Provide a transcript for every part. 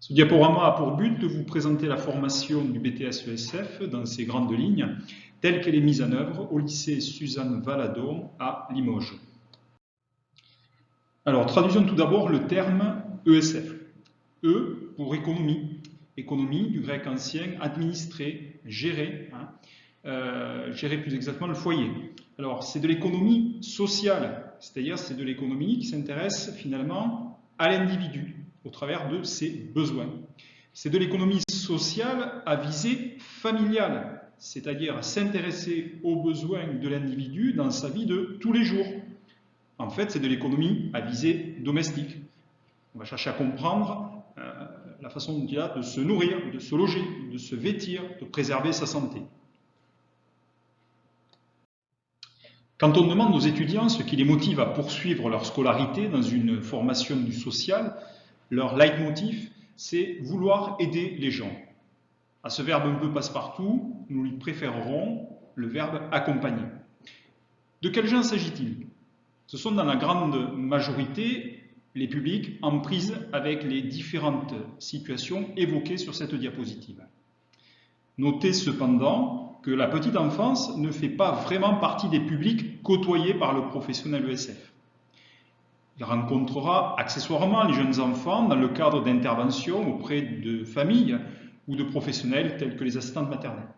Ce diaporama a pour but de vous présenter la formation du BTS ESF dans ses grandes lignes, telle qu'elle est mise en œuvre au lycée Suzanne Valadon à Limoges. Alors, traduisons tout d'abord le terme ESF. E pour économie. Économie, du grec ancien, administrer, gérer, gérer plus exactement le foyer. Alors, c'est de l'économie sociale, c'est-à-dire c'est de l'économie qui s'intéresse finalement à l'individu au travers de ses besoins. C'est de l'économie sociale à visée familiale, c'est-à-dire à s'intéresser aux besoins de l'individu dans sa vie de tous les jours. En fait, c'est de l'économie à visée domestique. On va chercher à comprendre la façon dont il a de se nourrir, de se loger, de se vêtir, de préserver sa santé. Quand on demande aux étudiants ce qui les motive à poursuivre leur scolarité dans une formation du social, leur leitmotiv, c'est vouloir aider les gens. À ce verbe un peu passe-partout, nous lui préférerons le verbe accompagner. De quels gens s'agit-il? Ce sont dans la grande majorité les publics en prise avec les différentes situations évoquées sur cette diapositive. Notez cependant que la petite enfance ne fait pas vraiment partie des publics côtoyés par le professionnel ESF. Il rencontrera accessoirement les jeunes enfants dans le cadre d'interventions auprès de familles ou de professionnels tels que les assistantes maternelles.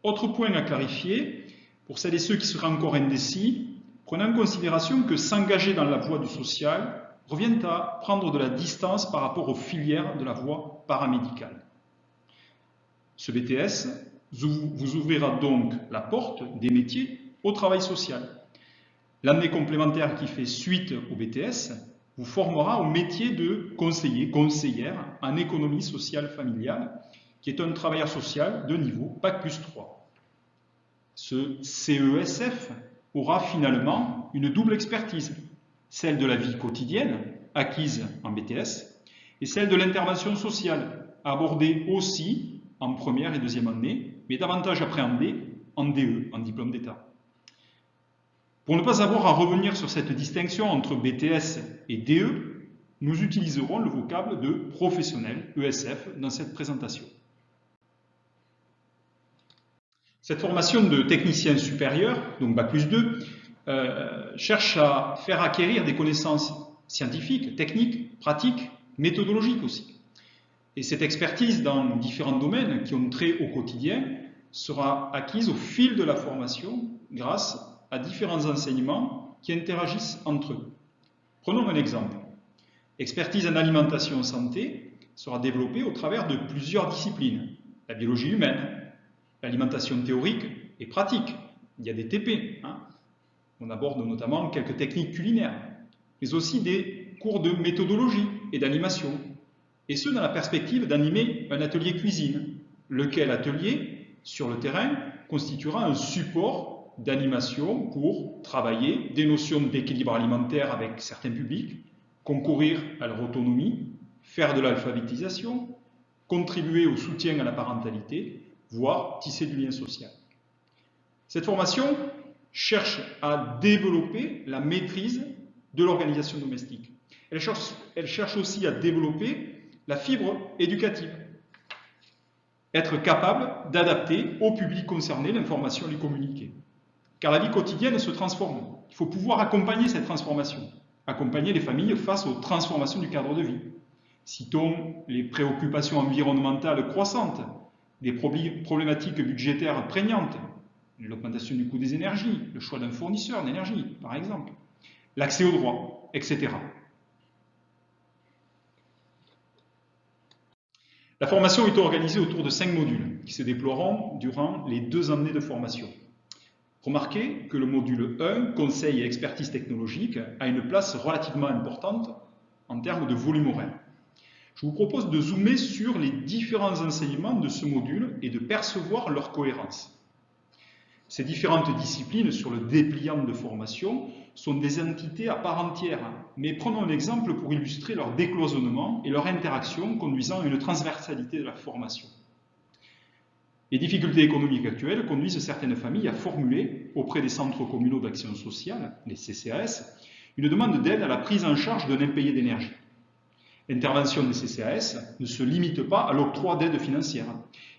Autre point à clarifier, pour celles et ceux qui seraient encore indécis, prenez en considération que s'engager dans la voie du social revient à prendre de la distance par rapport aux filières de la voie paramédicale. Ce BTS vous ouvrira donc la porte des métiers au travail social. L'année complémentaire qui fait suite au BTS vous formera au métier de conseillère en économie sociale familiale, qui est un travailleur social de niveau Bac+3. Ce CESF aura finalement une double expertise, celle de la vie quotidienne, acquise en BTS, et celle de l'intervention sociale, abordée aussi en première et deuxième année, mais davantage appréhendée en DE, en diplôme d'État. Pour ne pas avoir à revenir sur cette distinction entre BTS et DE, nous utiliserons le vocable de professionnel ESF dans cette présentation. Cette formation de technicien supérieur, donc Bac+2, cherche à faire acquérir des connaissances scientifiques, techniques, pratiques, méthodologiques aussi. Et cette expertise dans différents domaines qui ont trait au quotidien sera acquise au fil de la formation grâce à différents enseignements qui interagissent entre eux. Prenons un exemple. L'expertise en alimentation santé sera développée au travers de plusieurs disciplines. La biologie humaine, l'alimentation théorique et pratique. Il y a des TP. On aborde notamment quelques techniques culinaires, mais aussi des cours de méthodologie et d'animation. Et ce, dans la perspective d'animer un atelier cuisine, lequel atelier, sur le terrain, constituera un support d'animation pour travailler des notions d'équilibre alimentaire avec certains publics, concourir à leur autonomie, faire de l'alphabétisation, contribuer au soutien à la parentalité, voire tisser du lien social. Cette formation cherche à développer la maîtrise de l'organisation domestique. Elle cherche aussi à développer la fibre éducative, être capable d'adapter au public concerné l'information à lui communiquer. Car la vie quotidienne se transforme. Il faut pouvoir accompagner cette transformation, accompagner les familles face aux transformations du cadre de vie. Citons les préoccupations environnementales croissantes, des problématiques budgétaires prégnantes, l'augmentation du coût des énergies, le choix d'un fournisseur d'énergie, par exemple, l'accès aux droits, etc. La formation est organisée autour de 5 modules qui se déploieront durant les 2 années de formation. Remarquez que le module 1, conseil et expertise technologique, a une place relativement importante en termes de volume horaire. Je vous propose de zoomer sur les différents enseignements de ce module et de percevoir leur cohérence. Ces différentes disciplines sur le dépliant de formation sont des entités à part entière, mais prenons un exemple pour illustrer leur décloisonnement et leur interaction conduisant à une transversalité de la formation. Les difficultés économiques actuelles conduisent certaines familles à formuler auprès des centres communaux d'action sociale, les CCAS, une demande d'aide à la prise en charge d'un impayé d'énergie. L'intervention des CCAS ne se limite pas à l'octroi d'aides financières.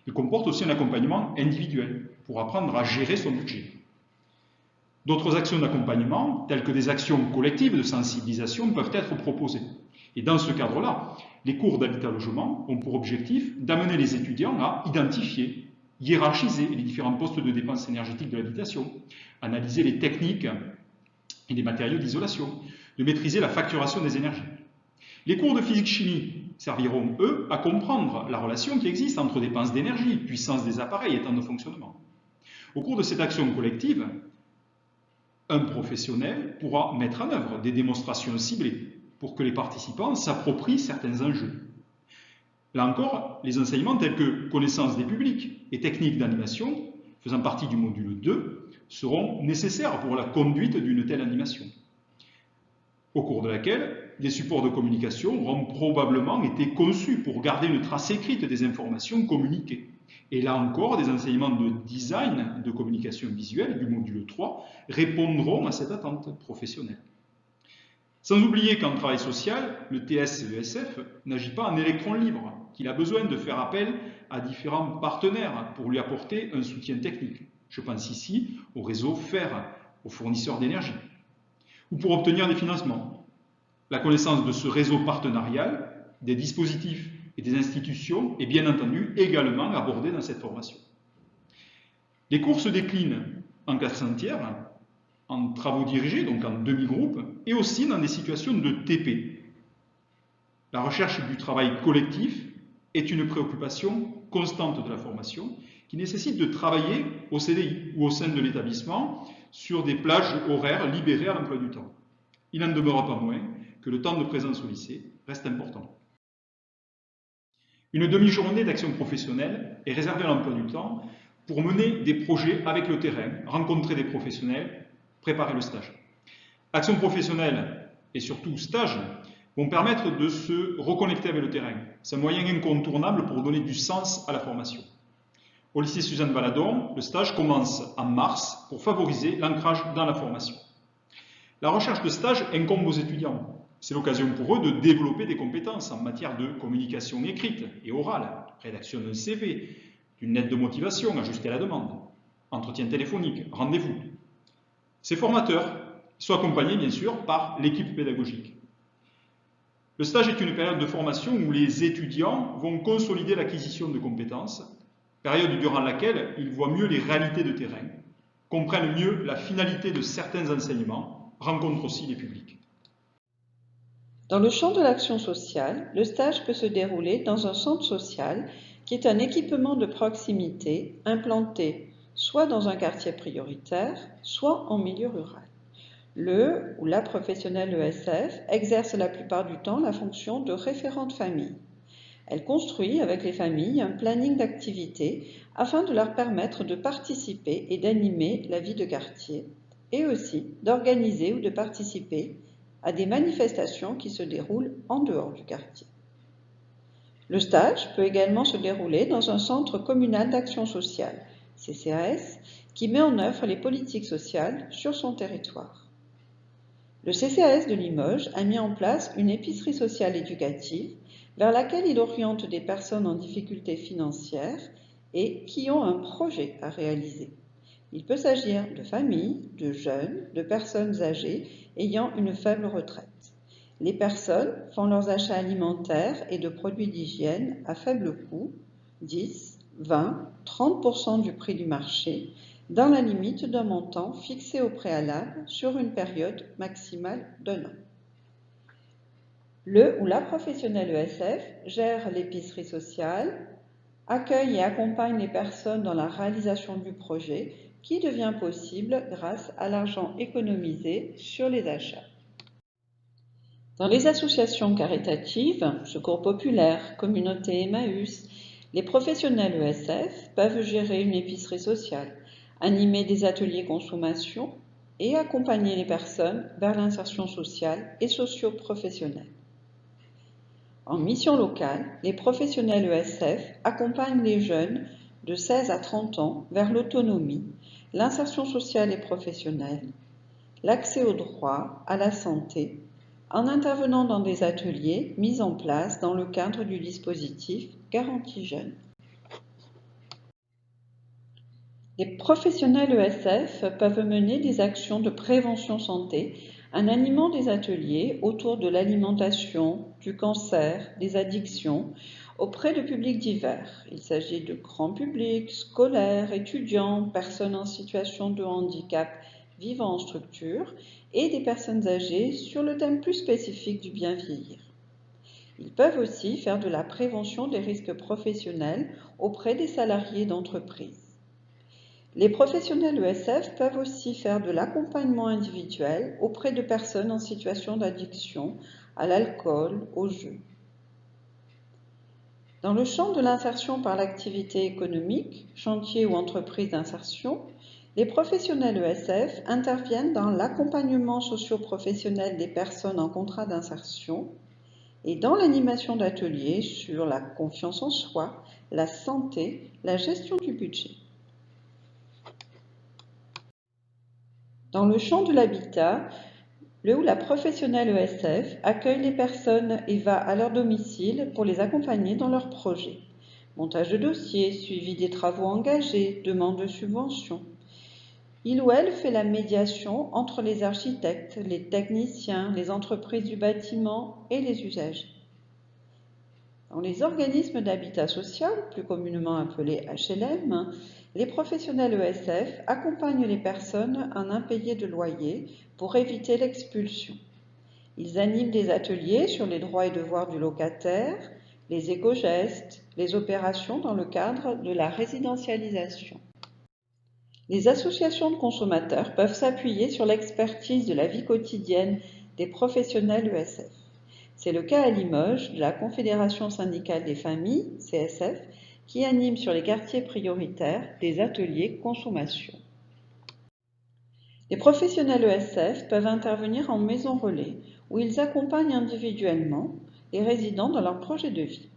Il comporte aussi un accompagnement individuel pour apprendre à gérer son budget. D'autres actions d'accompagnement, telles que des actions collectives de sensibilisation, peuvent être proposées. Et dans ce cadre-là, les cours d'habitat-logement ont pour objectif d'amener les étudiants à identifier, hiérarchiser les différents postes de dépenses énergétiques de l'habitation, analyser les techniques et les matériaux d'isolation, de maîtriser la facturation des énergies. Les cours de physique-chimie serviront, eux, à comprendre la relation qui existe entre dépenses d'énergie, puissance des appareils et temps de fonctionnement. Au cours de cette action collective, un professionnel pourra mettre en œuvre des démonstrations ciblées pour que les participants s'approprient certains enjeux. Là encore, les enseignements tels que connaissance des publics et techniques d'animation, faisant partie du module 2, seront nécessaires pour la conduite d'une telle animation, au cours de laquelle des supports de communication auront probablement été conçus pour garder une trace écrite des informations communiquées. Et là encore, des enseignements de design de communication visuelle du module 3 répondront à cette attente professionnelle. Sans oublier qu'en travail social, le TS-ESF n'agit pas en électron libre, qu'il a besoin de faire appel à différents partenaires pour lui apporter un soutien technique. Je pense ici au réseau FER, aux fournisseurs d'énergie, ou pour obtenir des financements. La connaissance de ce réseau partenarial, des dispositifs et des institutions est bien entendu également abordée dans cette formation. Les cours se déclinent en classes entières, en travaux dirigés, donc en demi-groupe, et aussi dans des situations de TP. La recherche du travail collectif est une préoccupation constante de la formation qui nécessite de travailler au CDI ou au sein de l'établissement sur des plages horaires libérées à l'emploi du temps. Il n'en demeure pas moins que le temps de présence au lycée reste important. Une demi-journée d'action professionnelle est réservée à l'emploi du temps pour mener des projets avec le terrain, rencontrer des professionnels, préparer le stage. Action professionnelle et surtout stage vont permettre de se reconnecter avec le terrain. C'est un moyen incontournable pour donner du sens à la formation. Au lycée Suzanne Valadon, le stage commence en mars pour favoriser l'ancrage dans la formation. La recherche de stage incombe aux étudiants. C'est l'occasion pour eux de développer des compétences en matière de communication écrite et orale, rédaction d'un CV, d'une lettre de motivation ajustée à la demande, entretien téléphonique, rendez-vous. Ces formateurs sont accompagnés bien sûr par l'équipe pédagogique. Le stage est une période de formation où les étudiants vont consolider l'acquisition de compétences, période durant laquelle ils voient mieux les réalités de terrain, comprennent mieux la finalité de certains enseignements, rencontrent aussi les publics. Dans le champ de l'action sociale, le stage peut se dérouler dans un centre social qui est un équipement de proximité implanté soit dans un quartier prioritaire, soit en milieu rural. Le ou la professionnelle ESF exerce la plupart du temps la fonction de référente famille. Elle construit avec les familles un planning d'activités afin de leur permettre de participer et d'animer la vie de quartier et aussi d'organiser ou de participer à des manifestations qui se déroulent en dehors du quartier. Le stage peut également se dérouler dans un centre communal d'action sociale, CCAS, qui met en œuvre les politiques sociales sur son territoire. Le CCAS de Limoges a mis en place une épicerie sociale éducative vers laquelle il oriente des personnes en difficulté financière et qui ont un projet à réaliser. Il peut s'agir de familles, de jeunes, de personnes âgées ayant une faible retraite. Les personnes font leurs achats alimentaires et de produits d'hygiène à faible coût, 10, 20, 30% du prix du marché, dans la limite d'un montant fixé au préalable sur une période maximale d'1 an. Le ou la professionnelle ESF gère l'épicerie sociale, accueille et accompagne les personnes dans la réalisation du projet qui devient possible grâce à l'argent économisé sur les achats. Dans les associations caritatives, Secours populaire, Communauté Emmaüs, les professionnels ESF peuvent gérer une épicerie sociale, animer des ateliers consommation et accompagner les personnes vers l'insertion sociale et socio-professionnelle. En mission locale, les professionnels ESF accompagnent les jeunes de 16 à 30 ans vers l'autonomie, l'insertion sociale et professionnelle, l'accès aux droits, à la santé, en intervenant dans des ateliers mis en place dans le cadre du dispositif Garantie Jeunes. Les professionnels ESF peuvent mener des actions de prévention santé en animant des ateliers autour de l'alimentation, du cancer, des addictions, auprès de publics divers. Il s'agit de grands publics, scolaires, étudiants, personnes en situation de handicap vivant en structure et des personnes âgées sur le thème plus spécifique du bien vieillir. Ils peuvent aussi faire de la prévention des risques professionnels auprès des salariés d'entreprise. Les professionnels ESF peuvent aussi faire de l'accompagnement individuel auprès de personnes en situation d'addiction à l'alcool, au jeu. Dans le champ de l'insertion par l'activité économique, chantier ou entreprise d'insertion, les professionnels ESF interviennent dans l'accompagnement socio-professionnel des personnes en contrat d'insertion et dans l'animation d'ateliers sur la confiance en soi, la santé, la gestion du budget. Dans le champ de l'habitat, le ou la professionnelle ESF accueille les personnes et va à leur domicile pour les accompagner dans leurs projets. Montage de dossiers, suivi des travaux engagés, demande de subventions. Il ou elle fait la médiation entre les architectes, les techniciens, les entreprises du bâtiment et les usagers. Dans les organismes d'habitat social, plus communément appelés HLM, les professionnels ESF accompagnent les personnes en impayés de loyer pour éviter l'expulsion. Ils animent des ateliers sur les droits et devoirs du locataire, les éco-gestes, les opérations dans le cadre de la résidentialisation. Les associations de consommateurs peuvent s'appuyer sur l'expertise de la vie quotidienne des professionnels ESF. C'est le cas à Limoges de la Confédération syndicale des familles, CSF, qui anime sur les quartiers prioritaires des ateliers consommation. Les professionnels ESF peuvent intervenir en maison relais, où ils accompagnent individuellement les résidents dans leur projet de vie.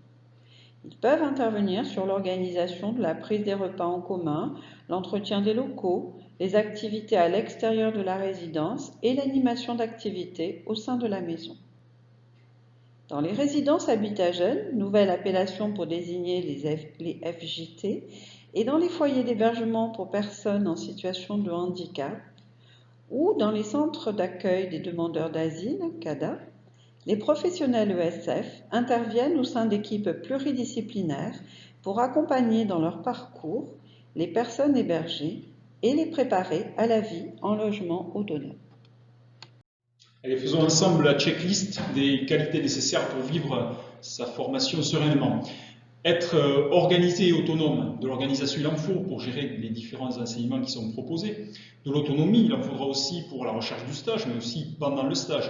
Ils peuvent intervenir sur l'organisation de la prise des repas en commun, l'entretien des locaux, les activités à l'extérieur de la résidence et l'animation d'activités au sein de la maison. Dans les résidences Habitat Jeunes, nouvelle appellation pour désigner les FJT, et dans les foyers d'hébergement pour personnes en situation de handicap, ou dans les centres d'accueil des demandeurs d'asile, CADA, les professionnels ESF interviennent au sein d'équipes pluridisciplinaires pour accompagner dans leur parcours les personnes hébergées et les préparer à la vie en logement autonome. Allez, faisons ensemble la checklist des qualités nécessaires pour vivre sa formation sereinement. Être organisé et autonome. De l'organisation, il en faut pour gérer les différents enseignements qui sont proposés. De l'autonomie, il en faudra aussi pour la recherche du stage, mais aussi pendant le stage.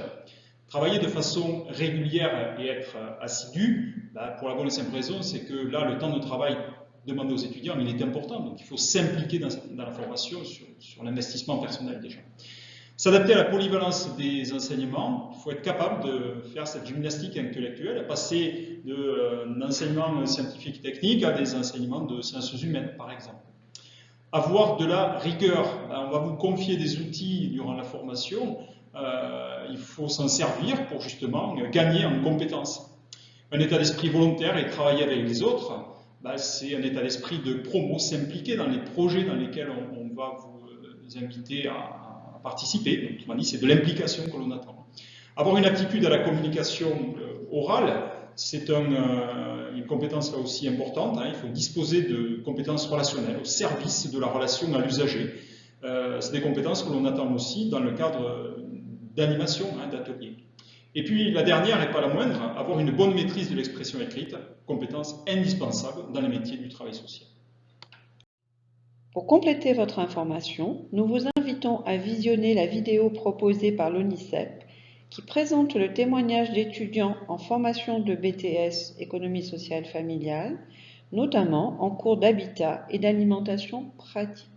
Travailler de façon régulière et être assidu, pour la bonne et simple raison, c'est que là, le temps de travail demandé aux étudiants, il est important. Donc, il faut s'impliquer dans la formation sur l'investissement personnel déjà. S'adapter à la polyvalence des enseignements, il faut être capable de faire cette gymnastique intellectuelle, passer d'un enseignement scientifique et technique à des enseignements de sciences humaines, par exemple. Avoir de la rigueur. On va vous confier des outils durant la formation. Il faut s'en servir pour justement gagner en compétences. Un état d'esprit volontaire et travailler avec les autres, c'est un état d'esprit de promo, s'impliquer dans les projets dans lesquels on va vous inviter à participer. Autrement dit, c'est de l'implication que l'on attend. Avoir une aptitude à la communication orale, c'est une compétence là aussi importante. Il faut disposer de compétences relationnelles au service de la relation à l'usager. C'est des compétences que l'on attend aussi dans le cadre d'animation, d'ateliers. Et puis la dernière, et pas la moindre, avoir une bonne maîtrise de l'expression écrite, compétence indispensable dans les métiers du travail social. Pour compléter votre information, nous vous invitons à visionner la vidéo proposée par l'ONICEP qui présente le témoignage d'étudiants en formation de BTS Économie sociale familiale, notamment en cours d'habitat et d'alimentation pratique.